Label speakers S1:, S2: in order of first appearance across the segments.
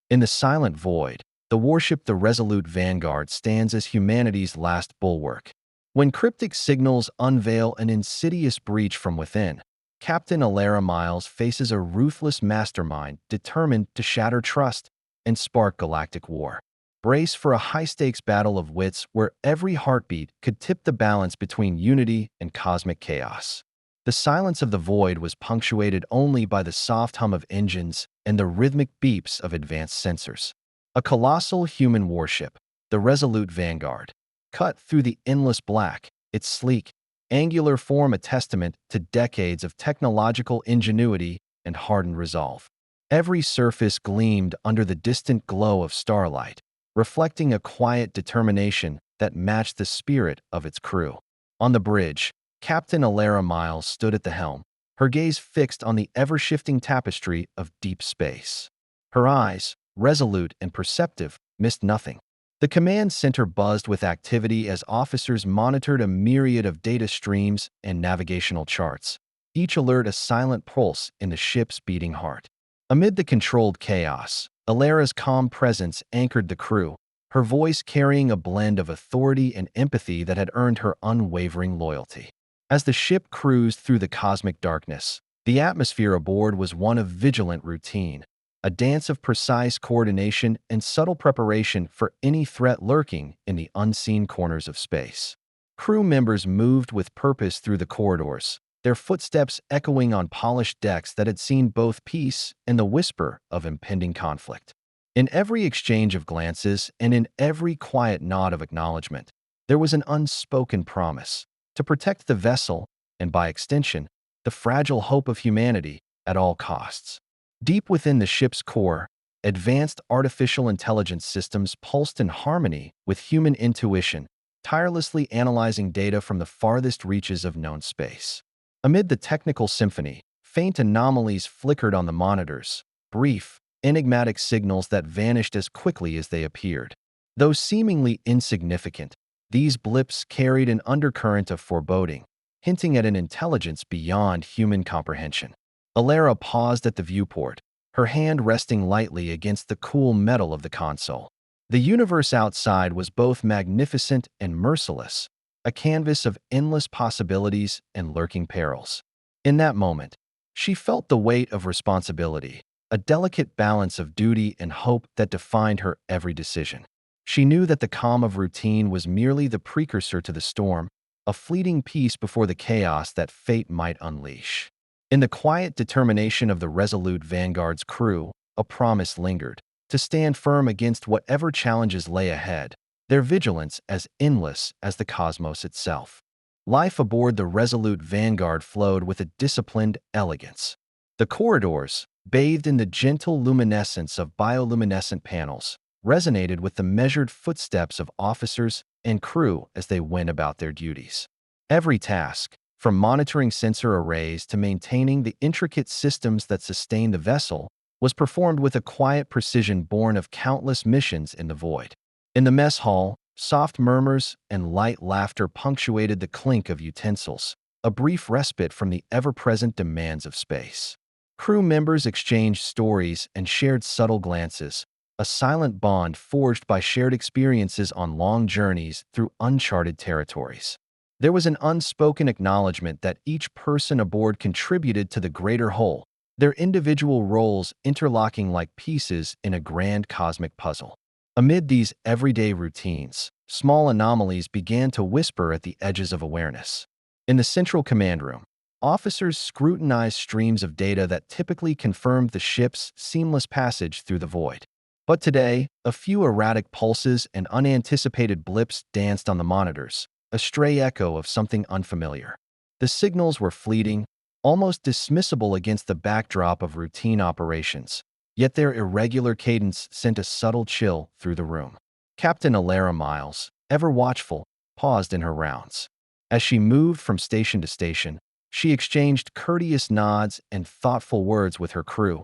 S1: In the silent void, the warship the Resolute Vanguard stands as humanity's last bulwark. When cryptic signals unveil an insidious breach from within, Captain Alara Miles faces a ruthless mastermind determined to shatter trust and spark galactic war. Brace for a high-stakes battle of wits where every heartbeat could tip the balance between unity and cosmic chaos. The silence of the void was punctuated only by the soft hum of engines and the rhythmic beeps of advanced sensors. A colossal human warship, the Resolute Vanguard, cut through the endless black, its sleek, angular form a testament to decades of technological ingenuity and hardened resolve. Every surface gleamed under the distant glow of starlight, reflecting a quiet determination that matched the spirit of its crew. On the bridge, Captain Alara Miles stood at the helm, her gaze fixed on the ever-shifting tapestry of deep space. Her eyes, resolute and perceptive, missed nothing. The command center buzzed with activity as officers monitored a myriad of data streams and navigational charts, each alert a silent pulse in the ship's beating heart. Amid the controlled chaos, Alara's calm presence anchored the crew, her voice carrying a blend of authority and empathy that had earned her unwavering loyalty. As the ship cruised through the cosmic darkness, the atmosphere aboard was one of vigilant routine, a dance of precise coordination and subtle preparation for any threat lurking in the unseen corners of space. Crew members moved with purpose through the corridors, their footsteps echoing on polished decks that had seen both peace and the whisper of impending conflict. In every exchange of glances and in every quiet nod of acknowledgement, there was an unspoken promise to protect the vessel and, by extension, the fragile hope of humanity at all costs. Deep within the ship's core, advanced artificial intelligence systems pulsed in harmony with human intuition, tirelessly analyzing data from the farthest reaches of known space. Amid the technical symphony, faint anomalies flickered on the monitors, brief, enigmatic signals that vanished as quickly as they appeared. Though seemingly insignificant, these blips carried an undercurrent of foreboding, hinting at an intelligence beyond human comprehension. Alara paused at the viewport, her hand resting lightly against the cool metal of the console. The universe outside was both magnificent and merciless, a canvas of endless possibilities and lurking perils. In that moment, she felt the weight of responsibility, a delicate balance of duty and hope that defined her every decision. She knew that the calm of routine was merely the precursor to the storm, a fleeting peace before the chaos that fate might unleash. In the quiet determination of the Resolute Vanguard's crew, a promise lingered: to stand firm against whatever challenges lay ahead, their vigilance as endless as the cosmos itself. Life aboard the Resolute Vanguard flowed with a disciplined elegance. The corridors, bathed in the gentle luminescence of bioluminescent panels, resonated with the measured footsteps of officers and crew as they went about their duties. Every task, from monitoring sensor arrays to maintaining the intricate systems that sustained the vessel, was performed with a quiet precision born of countless missions in the void. In the mess hall, soft murmurs and light laughter punctuated the clink of utensils, a brief respite from the ever-present demands of space. Crew members exchanged stories and shared subtle glances, a silent bond forged by shared experiences on long journeys through uncharted territories. There was an unspoken acknowledgement that each person aboard contributed to the greater whole, their individual roles interlocking like pieces in a grand cosmic puzzle. Amid these everyday routines, small anomalies began to whisper at the edges of awareness. In the central command room, officers scrutinized streams of data that typically confirmed the ship's seamless passage through the void. But today, a few erratic pulses and unanticipated blips danced on the monitors, a stray echo of something unfamiliar. The signals were fleeting, almost dismissible against the backdrop of routine operations, yet their irregular cadence sent a subtle chill through the room. Captain Alara Miles, ever watchful, paused in her rounds. As she moved from station to station, she exchanged courteous nods and thoughtful words with her crew,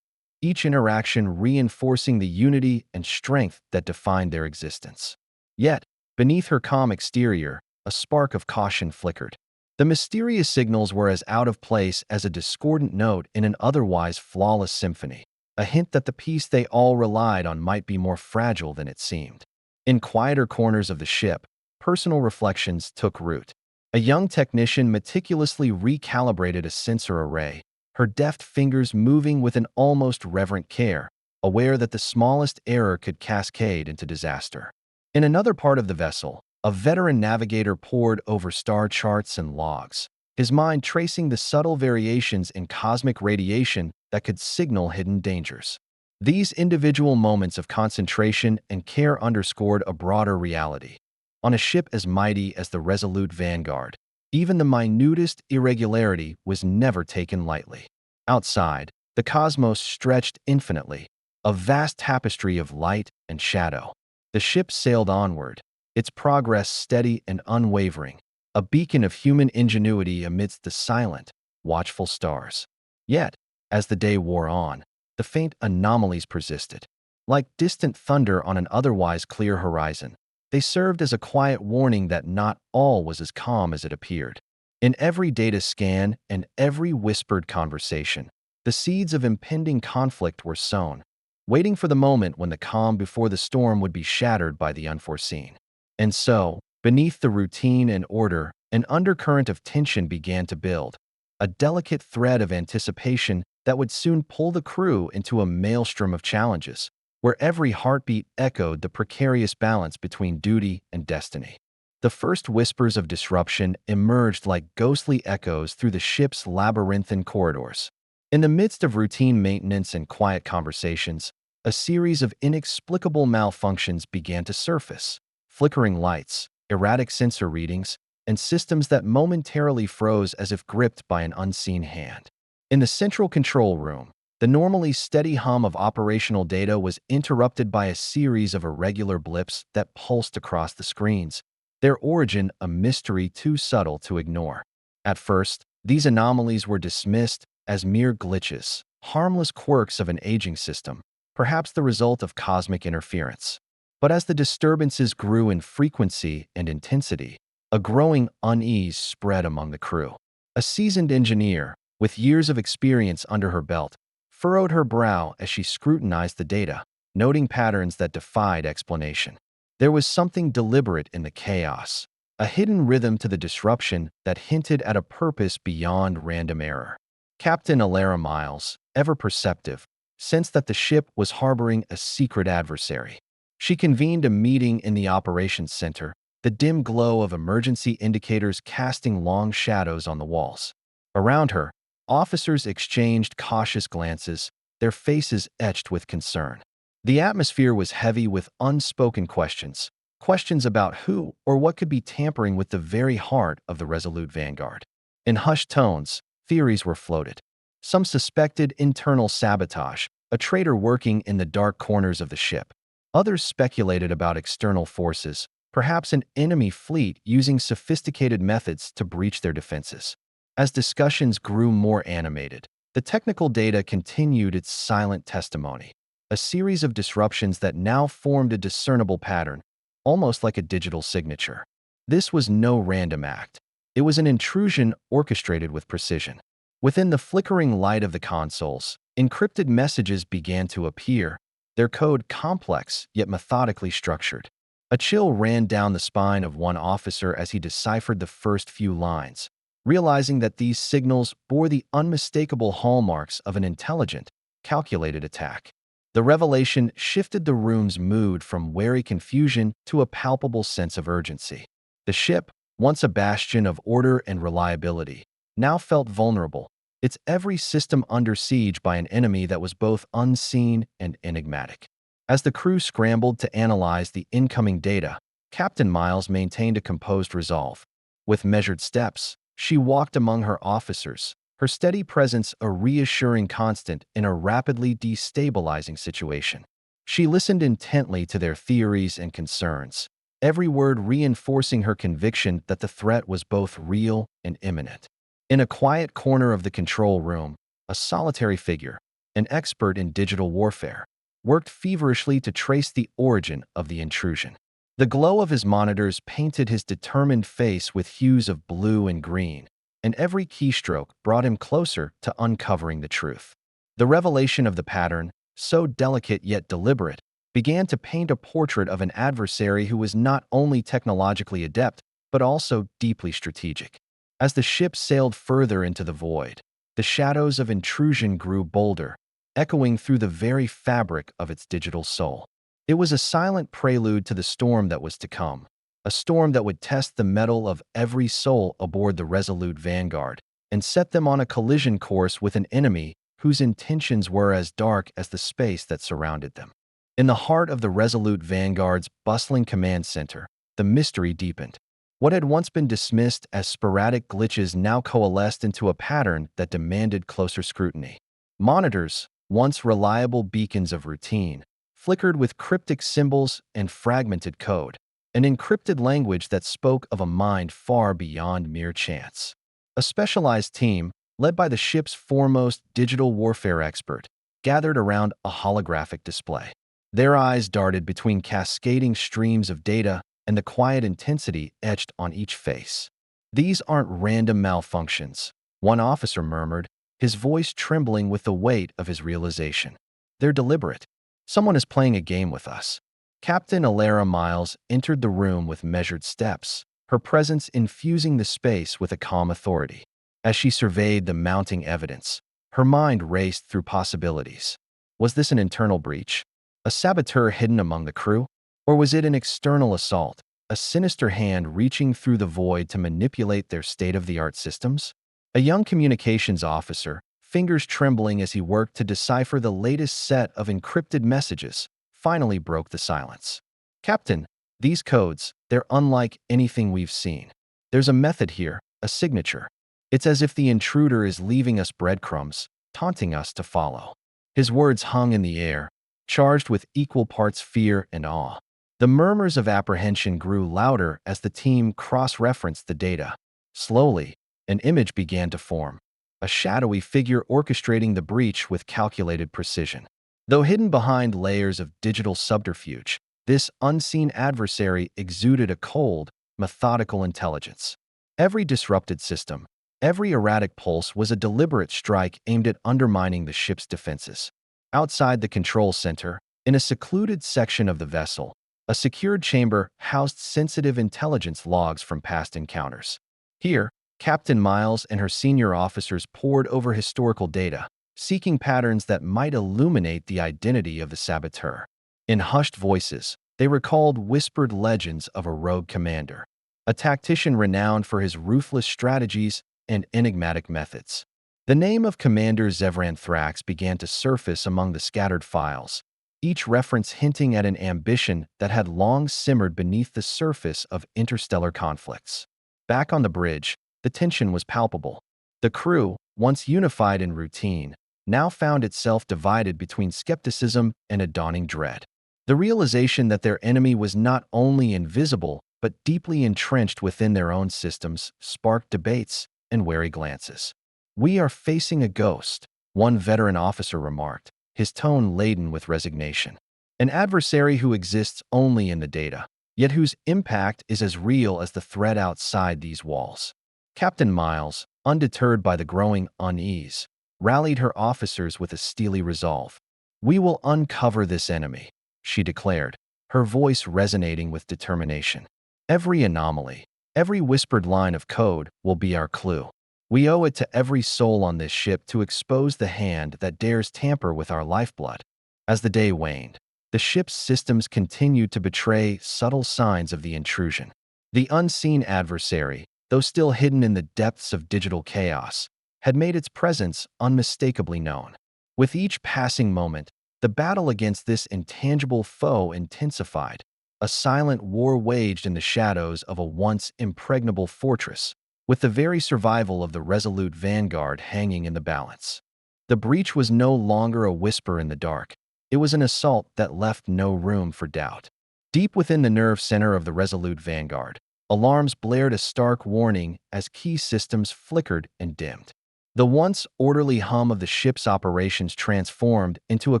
S1: each interaction reinforcing the unity and strength that defined their existence. Yet, beneath her calm exterior, a spark of caution flickered. The mysterious signals were as out of place as a discordant note in an otherwise flawless symphony. a hint that the peace they all relied on might be more fragile than it seemed. In quieter corners of the ship, personal reflections took root. A young technician meticulously recalibrated a sensor array, her deft fingers moving with an almost reverent care, aware that the smallest error could cascade into disaster. In another part of the vessel, a veteran navigator pored over star charts and logs, his mind tracing the subtle variations in cosmic radiation that could signal hidden dangers. These individual moments of concentration and care underscored a broader reality. On a ship as mighty as the resolute Vanguard, even the minutest irregularity was never taken lightly. Outside, the cosmos stretched infinitely, a vast tapestry of light and shadow. The ship sailed onward, its progress steady and unwavering, a beacon of human ingenuity amidst the silent, watchful stars. Yet, as the day wore on, the faint anomalies persisted. Like distant thunder on an otherwise clear horizon, they served as a quiet warning that not all was as calm as it appeared. In every data scan and every whispered conversation, the seeds of impending conflict were sown, waiting for the moment when the calm before the storm would be shattered by the unforeseen. And so, beneath the routine and order, an undercurrent of tension began to build, a delicate thread of anticipation that would soon pull the crew into a maelstrom of challenges, where every heartbeat echoed the precarious balance between duty and destiny. The first whispers of disruption emerged like ghostly echoes through the ship's labyrinthine corridors. In the midst of routine maintenance and quiet conversations, a series of inexplicable malfunctions began to surface. Flickering lights, erratic sensor readings, and systems that momentarily froze as if gripped by an unseen hand. In the central control room, the normally steady hum of operational data was interrupted by a series of irregular blips that pulsed across the screens, their origin a mystery too subtle to ignore. At first, these anomalies were dismissed as mere glitches, harmless quirks of an aging system, perhaps the result of cosmic interference. But as the disturbances grew in frequency and intensity, a growing unease spread among the crew. A seasoned engineer, with years of experience under her belt, furrowed her brow as she scrutinized the data, noting patterns that defied explanation. There was something deliberate in the chaos, a hidden rhythm to the disruption that hinted at a purpose beyond random error. Captain Alara Miles, ever perceptive, sensed that the ship was harboring a secret adversary. She convened a meeting in the operations center, the dim glow of emergency indicators casting long shadows on the walls. Around her, officers exchanged cautious glances, their faces etched with concern. The atmosphere was heavy with unspoken questions, questions about who or what could be tampering with the very heart of the resolute Vanguard. In hushed tones, theories were floated. Some suspected internal sabotage, a traitor working in the dark corners of the ship. Others speculated about external forces, perhaps an enemy fleet using sophisticated methods to breach their defenses. As discussions grew more animated, the technical data continued its silent testimony, a series of disruptions that now formed a discernible pattern, almost like a digital signature. This was no random act. It was an intrusion orchestrated with precision. Within the flickering light of the consoles, encrypted messages began to appear, their code complex yet methodically structured. A chill ran down the spine of one officer as he deciphered the first few lines, realizing that these signals bore the unmistakable hallmarks of an intelligent, calculated attack. The revelation shifted the room's mood from wary confusion to a palpable sense of urgency. The ship, once a bastion of order and reliability, now felt vulnerable, its every system under siege by an enemy that was both unseen and enigmatic. As the crew scrambled to analyze the incoming data, Captain Miles maintained a composed resolve. With measured steps, she walked among her officers, her steady presence a reassuring constant in a rapidly destabilizing situation. She listened intently to their theories and concerns, every word reinforcing her conviction that the threat was both real and imminent. In a quiet corner of the control room, a solitary figure, an expert in digital warfare, worked feverishly to trace the origin of the intrusion. The glow of his monitors painted his determined face with hues of blue and green, and every keystroke brought him closer to uncovering the truth. The revelation of the pattern, so delicate yet deliberate, began to paint a portrait of an adversary who was not only technologically adept, but also deeply strategic. As the ship sailed further into the void, the shadows of intrusion grew bolder, echoing through the very fabric of its digital soul. It was a silent prelude to the storm that was to come, a storm that would test the mettle of every soul aboard the resolute Vanguard and set them on a collision course with an enemy whose intentions were as dark as the space that surrounded them. In the heart of the resolute Vanguard's bustling command center, the mystery deepened. What had once been dismissed as sporadic glitches now coalesced into a pattern that demanded closer scrutiny. Monitors, once reliable beacons of routine, flickered with cryptic symbols and fragmented code, an encrypted language that spoke of a mind far beyond mere chance. A specialized team, led by the ship's foremost digital warfare expert, gathered around a holographic display. Their eyes darted between cascading streams of data and the quiet intensity etched on each face. "These aren't random malfunctions," one officer murmured, his voice trembling with the weight of his realization. "They're deliberate. Someone is playing a game with us." Captain Alara Miles entered the room with measured steps, her presence infusing the space with a calm authority. As she surveyed the mounting evidence, her mind raced through possibilities. Was this an internal breach? A saboteur hidden among the crew? Or was it an external assault, a sinister hand reaching through the void to manipulate their state-of-the-art systems? A young communications officer, fingers trembling as he worked to decipher the latest set of encrypted messages, finally broke the silence. "Captain, these codes, they're unlike anything we've seen. There's a method here, a signature. It's as if the intruder is leaving us breadcrumbs, taunting us to follow." His words hung in the air, charged with equal parts fear and awe. The murmurs of apprehension grew louder as the team cross-referenced the data. Slowly, an image began to form, a shadowy figure orchestrating the breach with calculated precision. Though hidden behind layers of digital subterfuge, this unseen adversary exuded a cold, methodical intelligence. Every disrupted system, every erratic pulse was a deliberate strike aimed at undermining the ship's defenses. Outside the control center, in a secluded section of the vessel, a secured chamber housed sensitive intelligence logs from past encounters. Here, Captain Miles and her senior officers pored over historical data, seeking patterns that might illuminate the identity of the saboteur. In hushed voices, they recalled whispered legends of a rogue commander, a tactician renowned for his ruthless strategies and enigmatic methods. The name of Commander Zevran Thrax began to surface among the scattered files, each reference hinting at an ambition that had long simmered beneath the surface of interstellar conflicts. Back on the bridge, the tension was palpable. The crew, once unified in routine, now found itself divided between skepticism and a dawning dread. The realization that their enemy was not only invisible but deeply entrenched within their own systems sparked debates and wary glances. "We are facing a ghost," one veteran officer remarked, his tone laden with resignation. "An adversary who exists only in the data, yet whose impact is as real as the threat outside these walls." Captain Miles, undeterred by the growing unease, rallied her officers with a steely resolve. "We will uncover this enemy," she declared, her voice resonating with determination. "Every anomaly, every whispered line of code will be our clue. We owe it to every soul on this ship to expose the hand that dares tamper with our lifeblood." As the day waned, the ship's systems continued to betray subtle signs of the intrusion. The unseen adversary, though still hidden in the depths of digital chaos, had made its presence unmistakably known. With each passing moment, the battle against this intangible foe intensified, a silent war waged in the shadows of a once impregnable fortress, with the very survival of the resolute Vanguard hanging in the balance. The breach was no longer a whisper in the dark. It was an assault that left no room for doubt. Deep within the nerve center of the resolute Vanguard, alarms blared a stark warning as key systems flickered and dimmed. The once orderly hum of the ship's operations transformed into a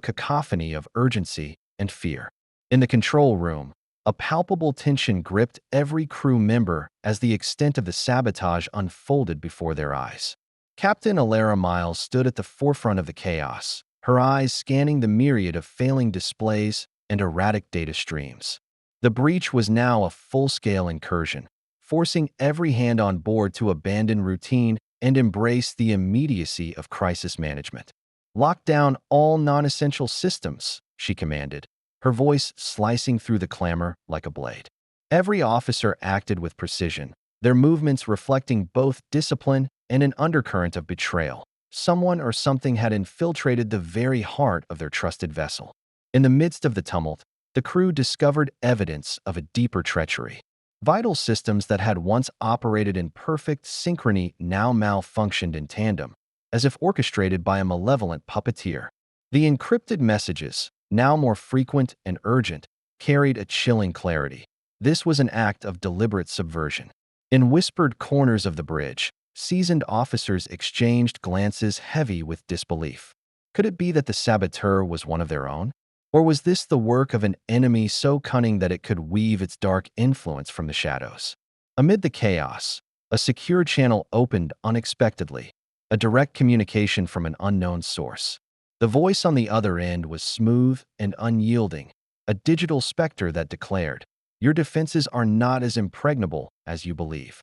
S1: cacophony of urgency and fear. In the control room, a palpable tension gripped every crew member as the extent of the sabotage unfolded before their eyes. Captain Alara Miles stood at the forefront of the chaos, her eyes scanning the myriad of failing displays and erratic data streams. The breach was now a full-scale incursion, forcing every hand on board to abandon routine and embrace the immediacy of crisis management. "Lock down all non-essential systems," she commanded, her voice slicing through the clamor like a blade. Every officer acted with precision, their movements reflecting both discipline and an undercurrent of betrayal. Someone or something had infiltrated the very heart of their trusted vessel. In the midst of the tumult, the crew discovered evidence of a deeper treachery. Vital systems that had once operated in perfect synchrony now malfunctioned in tandem, as if orchestrated by a malevolent puppeteer. The encrypted messages, now more frequent and urgent, carried a chilling clarity. This was an act of deliberate subversion. In whispered corners of the bridge, seasoned officers exchanged glances heavy with disbelief. Could it be that the saboteur was one of their own? Or was this the work of an enemy so cunning that it could weave its dark influence from the shadows? Amid the chaos, a secure channel opened unexpectedly, a direct communication from an unknown source. The voice on the other end was smooth and unyielding, a digital specter that declared, "Your defenses are not as impregnable as you believe."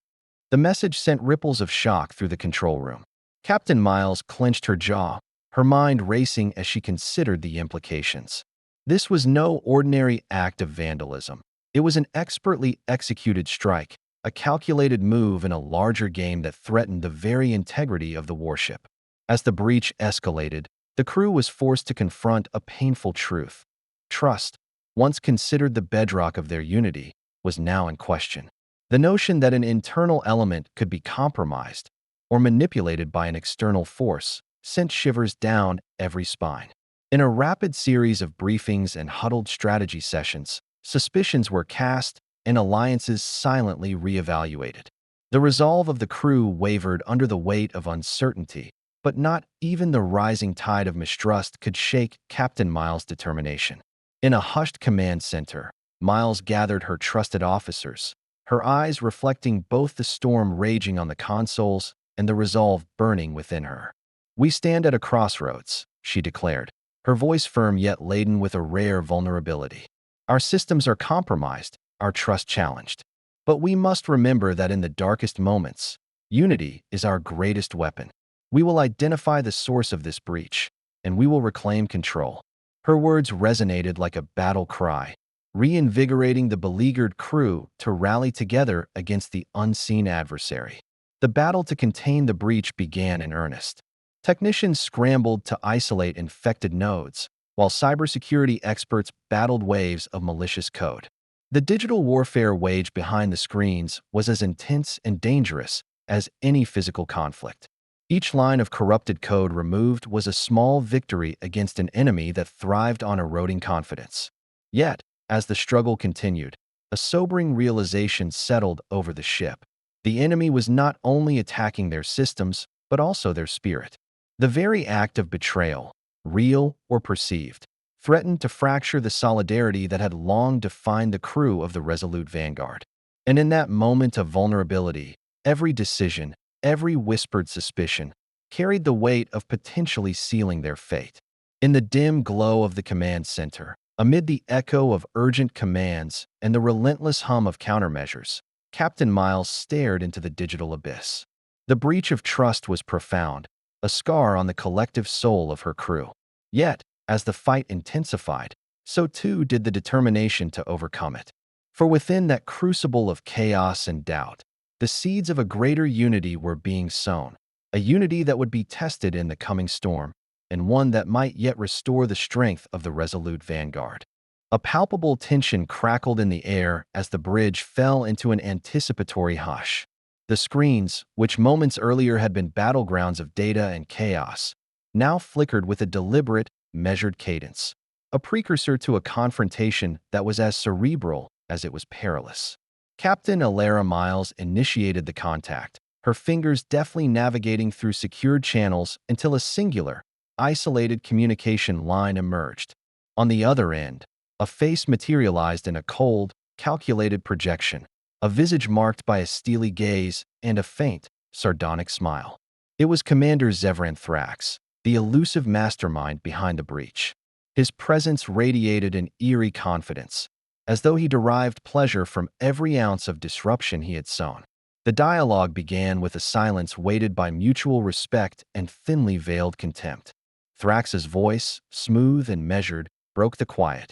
S1: The message sent ripples of shock through the control room. Captain Miles clenched her jaw, her mind racing as she considered the implications. This was no ordinary act of vandalism. It was an expertly executed strike, a calculated move in a larger game that threatened the very integrity of the warship. As the breach escalated, the crew was forced to confront a painful truth. Trust, once considered the bedrock of their unity, was now in question. The notion that an internal element could be compromised or manipulated by an external force sent shivers down every spine. In a rapid series of briefings and huddled strategy sessions, suspicions were cast and alliances silently reevaluated. The resolve of the crew wavered under the weight of uncertainty, but not even the rising tide of mistrust could shake Captain Miles' determination. In a hushed command center, Miles gathered her trusted officers, her eyes reflecting both the storm raging on the consoles and the resolve burning within her. "We stand at a crossroads," she declared, her voice firm yet laden with a rare vulnerability. "Our systems are compromised, our trust challenged. But we must remember that in the darkest moments, unity is our greatest weapon. We will identify the source of this breach, and we will reclaim control." Her words resonated like a battle cry, reinvigorating the beleaguered crew to rally together against the unseen adversary. The battle to contain the breach began in earnest. Technicians scrambled to isolate infected nodes, while cybersecurity experts battled waves of malicious code. The digital warfare waged behind the screens was as intense and dangerous as any physical conflict. Each line of corrupted code removed was a small victory against an enemy that thrived on eroding confidence. Yet, as the struggle continued, a sobering realization settled over the ship. The enemy was not only attacking their systems, but also their spirit. The very act of betrayal, real or perceived, threatened to fracture the solidarity that had long defined the crew of the resolute Vanguard. And in that moment of vulnerability, every decision, every whispered suspicion, carried the weight of potentially sealing their fate. In the dim glow of the command center, amid the echo of urgent commands and the relentless hum of countermeasures, Captain Miles stared into the digital abyss. The breach of trust was profound, a scar on the collective soul of her crew. Yet, as the fight intensified, so too did the determination to overcome it. For within that crucible of chaos and doubt, the seeds of a greater unity were being sown, a unity that would be tested in the coming storm, and one that might yet restore the strength of the resolute Vanguard. A palpable tension crackled in the air as the bridge fell into an anticipatory hush. The screens, which moments earlier had been battlegrounds of data and chaos, now flickered with a deliberate, measured cadence, a precursor to a confrontation that was as cerebral as it was perilous. Captain Alara Miles initiated the contact, her fingers deftly navigating through secured channels until a singular, isolated communication line emerged. On the other end, a face materialized in a cold, calculated projection, a visage marked by a steely gaze and a faint, sardonic smile. It was Commander Zevran Thrax, the elusive mastermind behind the breach. His presence radiated an eerie confidence, as though he derived pleasure from every ounce of disruption he had sown. The dialogue began with a silence weighted by mutual respect and thinly veiled contempt. Thrax's voice, smooth and measured, broke the quiet.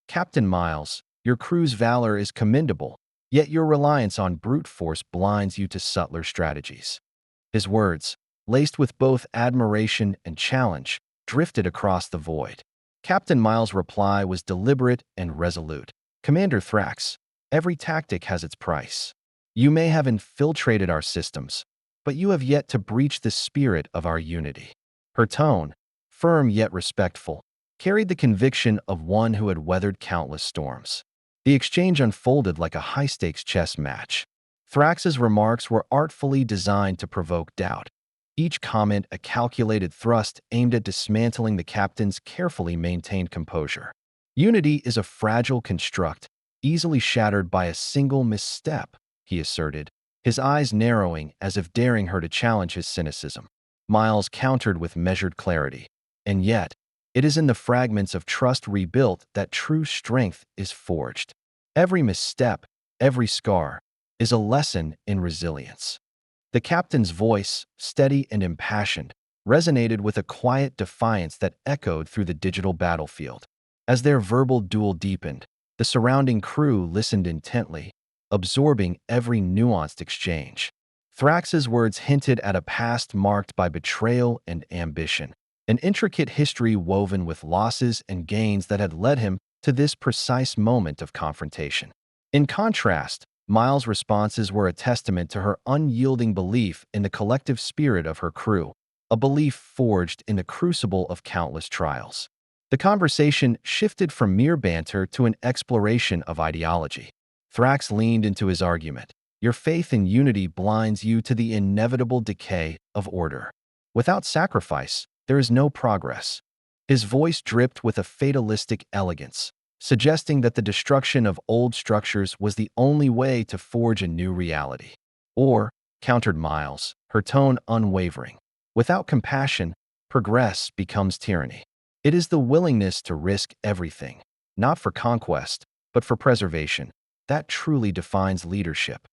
S1: "Captain Miles, your crew's valor is commendable, yet your reliance on brute force blinds you to subtler strategies." His words, laced with both admiration and challenge, drifted across the void. Captain Miles' reply was deliberate and resolute. "Commander Thrax, every tactic has its price. You may have infiltrated our systems, but you have yet to breach the spirit of our unity." Her tone, firm yet respectful, carried the conviction of one who had weathered countless storms. The exchange unfolded like a high-stakes chess match. Thrax's remarks were artfully designed to provoke doubt, each comment a calculated thrust aimed at dismantling the captain's carefully maintained composure. "Unity is a fragile construct, easily shattered by a single misstep," he asserted, his eyes narrowing as if daring her to challenge his cynicism. Miles countered with measured clarity. "And yet, it is in the fragments of trust rebuilt that true strength is forged. Every misstep, every scar, is a lesson in resilience." The captain's voice, steady and impassioned, resonated with a quiet defiance that echoed through the digital battlefield. As their verbal duel deepened, the surrounding crew listened intently, absorbing every nuanced exchange. Thrax's words hinted at a past marked by betrayal and ambition, an intricate history woven with losses and gains that had led him to this precise moment of confrontation. In contrast, Miles' responses were a testament to her unyielding belief in the collective spirit of her crew, a belief forged in the crucible of countless trials. The conversation shifted from mere banter to an exploration of ideology. Thrax leaned into his argument. "Your faith in unity blinds you to the inevitable decay of order. Without sacrifice, there is no progress." His voice dripped with a fatalistic elegance, suggesting that the destruction of old structures was the only way to forge a new reality. "Or," countered Miles, her tone unwavering, "without compassion, progress becomes tyranny. It is the willingness to risk everything, not for conquest, but for preservation, that truly defines leadership."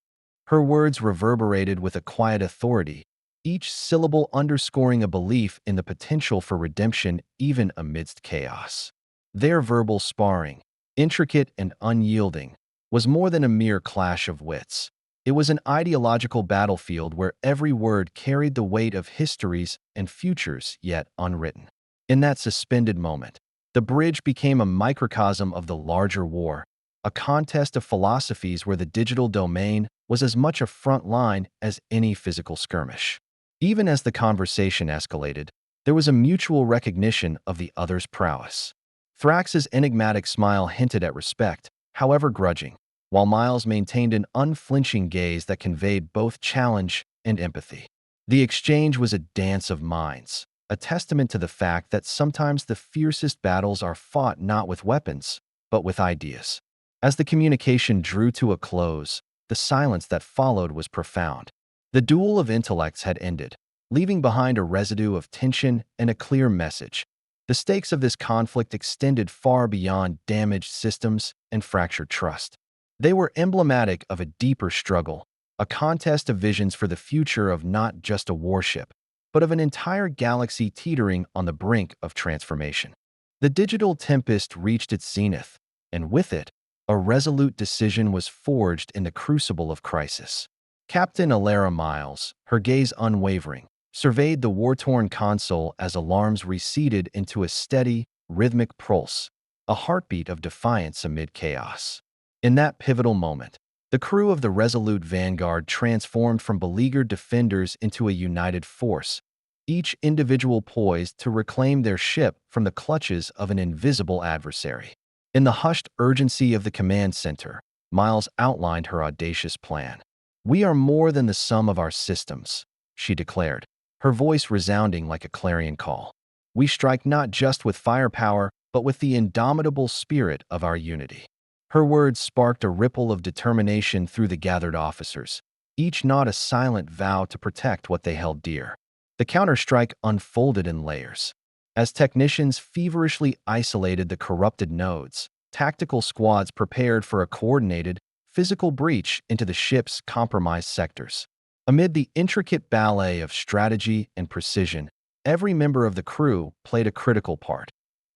S1: Her words reverberated with a quiet authority, each syllable underscoring a belief in the potential for redemption even amidst chaos. Their verbal sparring, intricate and unyielding, was more than a mere clash of wits. It was an ideological battlefield where every word carried the weight of histories and futures yet unwritten. In that suspended moment, the bridge became a microcosm of the larger war, a contest of philosophies where the digital domain was as much a front line as any physical skirmish. Even as the conversation escalated, there was a mutual recognition of the other's prowess. Thrax's enigmatic smile hinted at respect, however grudging, while Miles maintained an unflinching gaze that conveyed both challenge and empathy. The exchange was a dance of minds, a testament to the fact that sometimes the fiercest battles are fought not with weapons, but with ideas. As the communication drew to a close, the silence that followed was profound. The duel of intellects had ended, leaving behind a residue of tension and a clear message. The stakes of this conflict extended far beyond damaged systems and fractured trust. They were emblematic of a deeper struggle, a contest of visions for the future of not just a warship, but of an entire galaxy teetering on the brink of transformation. The digital tempest reached its zenith, and with it, a resolute decision was forged in the crucible of crisis. Captain Alara Miles, her gaze unwavering, surveyed the war-torn console as alarms receded into a steady, rhythmic pulse, a heartbeat of defiance amid chaos. In that pivotal moment, the crew of the resolute vanguard transformed from beleaguered defenders into a united force, each individual poised to reclaim their ship from the clutches of an invisible adversary. In the hushed urgency of the command center, Miles outlined her audacious plan. "We are more than the sum of our systems," she declared, her voice resounding like a clarion call. "We strike not just with firepower, but with the indomitable spirit of our unity." Her words sparked a ripple of determination through the gathered officers, each gnawed a silent vow to protect what they held dear. The The counterstrike unfolded in layers. As technicians feverishly isolated the corrupted nodes, tactical squads prepared for a coordinated, physical breach into the ship's compromised sectors. Amid the intricate ballet of strategy and precision, every member of the crew played a critical part,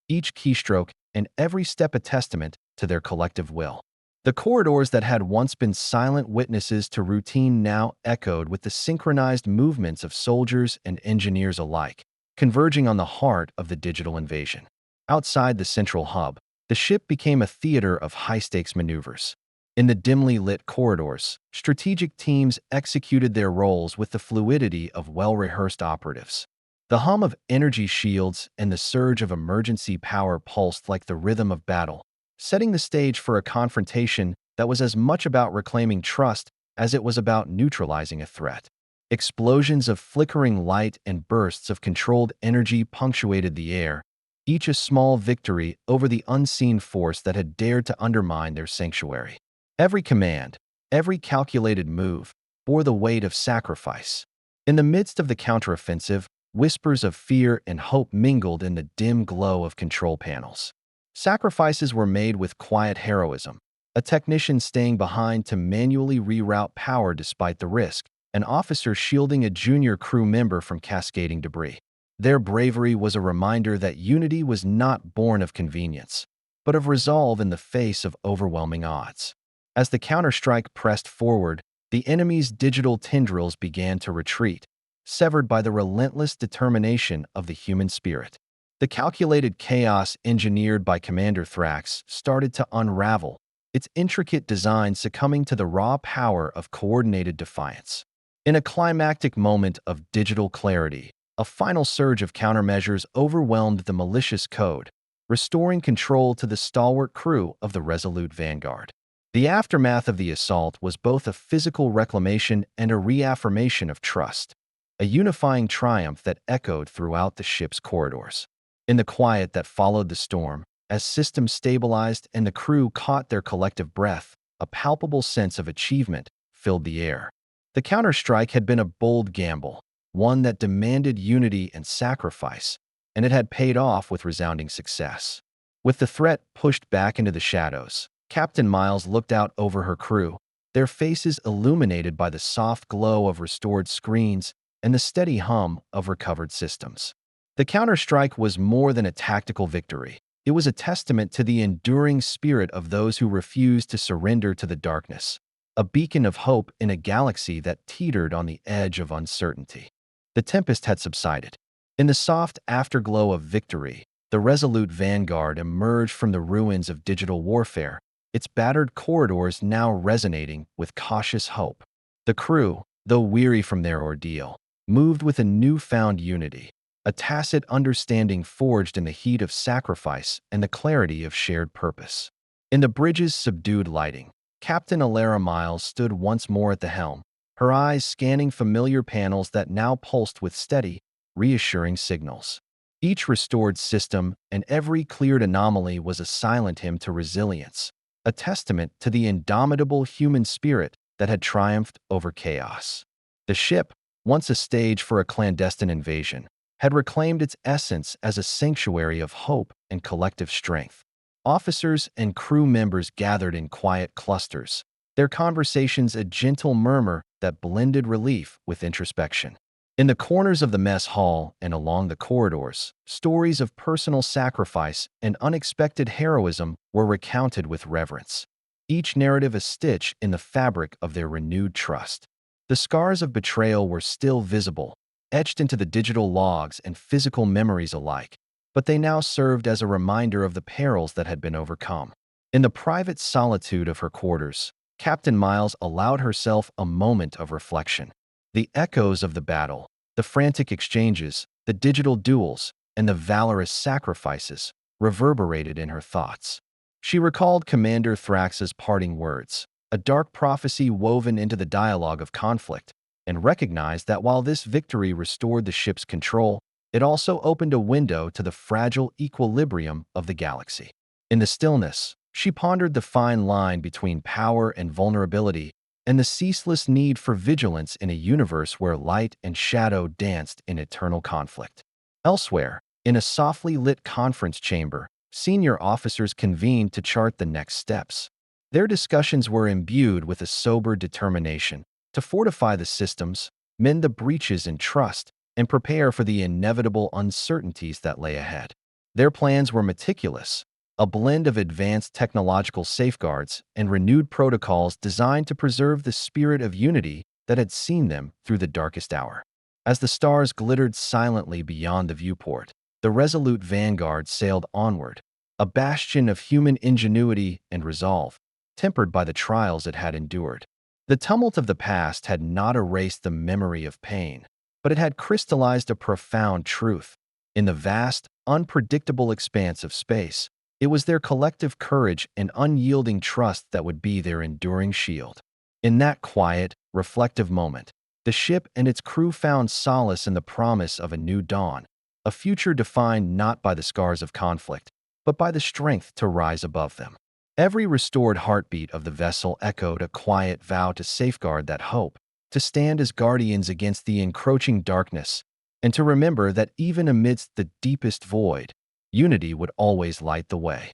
S1: each keystroke and every step a testament to their collective will. The corridors that had once been silent witnesses to routine now echoed with the synchronized movements of soldiers and engineers alike, converging on the heart of the digital invasion. Outside the central hub, the ship became a theater of high-stakes maneuvers. In the dimly lit corridors, strategic teams executed their roles with the fluidity of well-rehearsed operatives. The hum of energy shields and the surge of emergency power pulsed like the rhythm of battle, setting the stage for a confrontation that was as much about reclaiming trust as it was about neutralizing a threat. Explosions of flickering light and bursts of controlled energy punctuated the air, each a small victory over the unseen force that had dared to undermine their sanctuary. Every command, every calculated move, bore the weight of sacrifice. In the midst of the counteroffensive, whispers of fear and hope mingled in the dim glow of control panels. Sacrifices were made with quiet heroism, a technician staying behind to manually reroute power despite the risk, an officer shielding a junior crew member from cascading debris. Their bravery was a reminder that unity was not born of convenience, but of resolve in the face of overwhelming odds. As the counterstrike pressed forward, the enemy's digital tendrils began to retreat, severed by the relentless determination of the human spirit. The calculated chaos engineered by Commander Thrax started to unravel, its intricate design succumbing to the raw power of coordinated defiance. In a climactic moment of digital clarity, a final surge of countermeasures overwhelmed the malicious code, restoring control to the stalwart crew of the resolute vanguard. The aftermath of the assault was both a physical reclamation and a reaffirmation of trust, a unifying triumph that echoed throughout the ship's corridors. In the quiet that followed the storm, as systems stabilized and the crew caught their collective breath, a palpable sense of achievement filled the air. The counterstrike had been a bold gamble, one that demanded unity and sacrifice, and it had paid off with resounding success. With the threat pushed back into the shadows, Captain Miles looked out over her crew, their faces illuminated by the soft glow of restored screens and the steady hum of recovered systems. The counterstrike was more than a tactical victory. It was a testament to the enduring spirit of those who refused to surrender to the darkness, a beacon of hope in a galaxy that teetered on the edge of uncertainty. The tempest had subsided. In the soft afterglow of victory, the resolute vanguard emerged from the ruins of digital warfare, its battered corridors now resonating with cautious hope. The crew, though weary from their ordeal, moved with a newfound unity, a tacit understanding forged in the heat of sacrifice and the clarity of shared purpose. In the bridge's subdued lighting, Captain Alara Miles stood once more at the helm, her eyes scanning familiar panels that now pulsed with steady, reassuring signals. Each restored system and every cleared anomaly was a silent hymn to resilience, a testament to the indomitable human spirit that had triumphed over chaos. The ship, once a stage for a clandestine invasion, had reclaimed its essence as a sanctuary of hope and collective strength. Officers and crew members gathered in quiet clusters, their conversations a gentle murmur that blended relief with introspection. In the corners of the mess hall and along the corridors, stories of personal sacrifice and unexpected heroism were recounted with reverence, each narrative a stitch in the fabric of their renewed trust. The scars of betrayal were still visible, etched into the digital logs and physical memories alike, but they now served as a reminder of the perils that had been overcome. In the private solitude of her quarters, Captain Miles allowed herself a moment of reflection. The echoes of the battle, the frantic exchanges, the digital duels, and the valorous sacrifices reverberated in her thoughts. She recalled Commander Thrax's parting words, a dark prophecy woven into the dialogue of conflict, and recognized that while this victory restored the ship's control, it also opened a window to the fragile equilibrium of the galaxy. In the stillness, she pondered the fine line between power and vulnerability, and the ceaseless need for vigilance in a universe where light and shadow danced in eternal conflict. Elsewhere, in a softly lit conference chamber, senior officers convened to chart the next steps. Their discussions were imbued with a sober determination to fortify the systems, mend the breaches in trust, and prepare for the inevitable uncertainties that lay ahead. Their plans were meticulous, a blend of advanced technological safeguards and renewed protocols designed to preserve the spirit of unity that had seen them through the darkest hour. As the stars glittered silently beyond the viewport, the resolute vanguard sailed onward, a bastion of human ingenuity and resolve, tempered by the trials it had endured. The tumult of the past had not erased the memory of pain, but it had crystallized a profound truth. In the vast, unpredictable expanse of space, it was their collective courage and unyielding trust that would be their enduring shield. In that quiet, reflective moment, the ship and its crew found solace in the promise of a new dawn, a future defined not by the scars of conflict, but by the strength to rise above them. Every restored heartbeat of the vessel echoed a quiet vow to safeguard that hope, to stand as guardians against the encroaching darkness, and to remember that even amidst the deepest void, unity would always light the way.